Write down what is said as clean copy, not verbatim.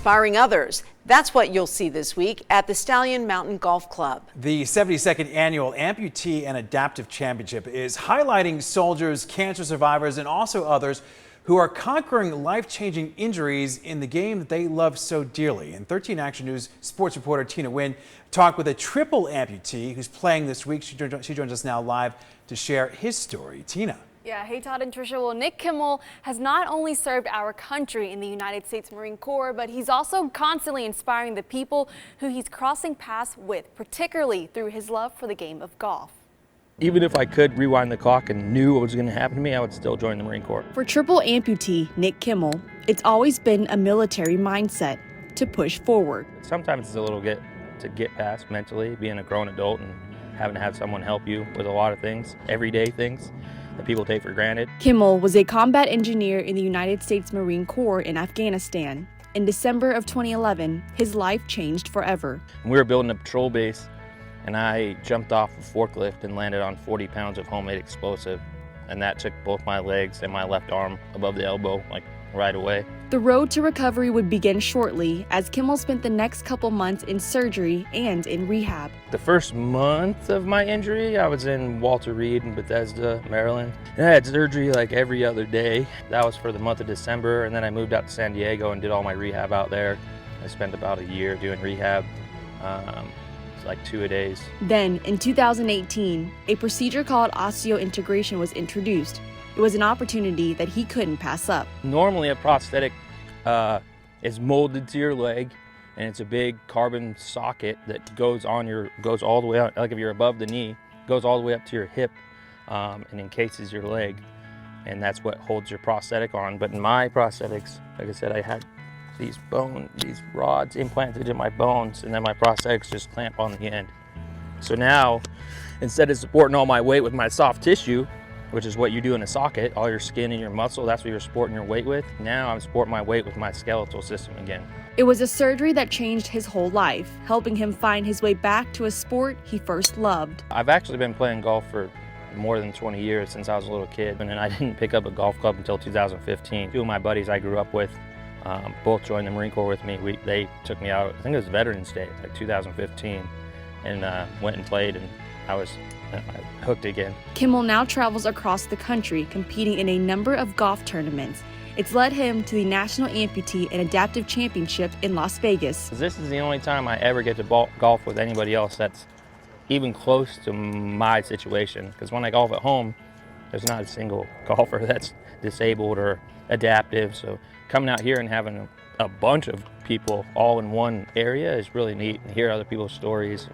inspiring others. That's what you'll see this week at the Stallion Mountain Golf Club. The 72nd Annual Amputee and Adaptive Championship is highlighting soldiers, cancer survivors, and also others who are conquering life-changing injuries in the game that they love so dearly. And 13 Action News sports reporter Tina Nguyen talked with a triple amputee who's playing this week. She joins us now live to share his story. Tina. Yeah, hey Todd and Tricia. Well, Nick Kimmel has not only served our country in the United States Marine Corps, but he's also constantly inspiring the people who he's crossing paths with, particularly through his love for the game of golf. Even if I could rewind the clock and knew what was going to happen to me, I would still join the Marine Corps. For triple amputee Nick Kimmel, it's always been a military mindset to push forward. Sometimes it's a little to get past mentally, being a grown adult and having to have someone help you with a lot of things, everyday things that people take for granted. Kimmel was a combat engineer in the United States Marine Corps in Afghanistan. In December of 2011, his life changed forever. We were building a patrol base, and I jumped off a forklift and landed on 40 pounds of homemade explosive, and that took both my legs and my left arm above the elbow, like right away. The road to recovery would begin shortly as Kimmel spent the next couple months in surgery and in rehab. The first month of my injury, I was in Walter Reed in Bethesda, Maryland. And I had surgery like every other day. That was for the month of December, and then I moved out to San Diego and did all my rehab out there. I spent about a year doing rehab. It's like 2 a days. Then, in 2018, a procedure called Osteointegration was introduced. It was an opportunity that he couldn't pass up. Normally a prosthetic is molded to your leg, and it's a big carbon socket that goes all the way out, like if you're above the knee, goes all the way up to your hip and encases your leg, and that's what holds your prosthetic on. But in my prosthetics, like I said, I had these rods implanted in my bones, and then my prosthetics just clamp on the end. So now, instead of supporting all my weight with my soft tissue, which is what you do in a socket, all your skin and your muscle, that's what you're supporting your weight with. Now I'm supporting my weight with my skeletal system again. It was a surgery that changed his whole life, helping him find his way back to a sport he first loved. I've actually been playing golf for more than 20 years since I was a little kid, and then I didn't pick up a golf club until 2015. Two of my buddies I grew up with both joined the Marine Corps with me. They took me out, I think it was Veterans Day, like 2015, and went and played, and I was hooked again. Kimmel now travels across the country competing in a number of golf tournaments. It's led him to the National Amputee and Adaptive Championship in Las Vegas. This is the only time I ever get to golf with anybody else that's even close to my situation, because when I golf at home, there's not a single golfer that's disabled or adaptive. So coming out here and having a bunch of people all in one area is really neat, and hear other people's stories.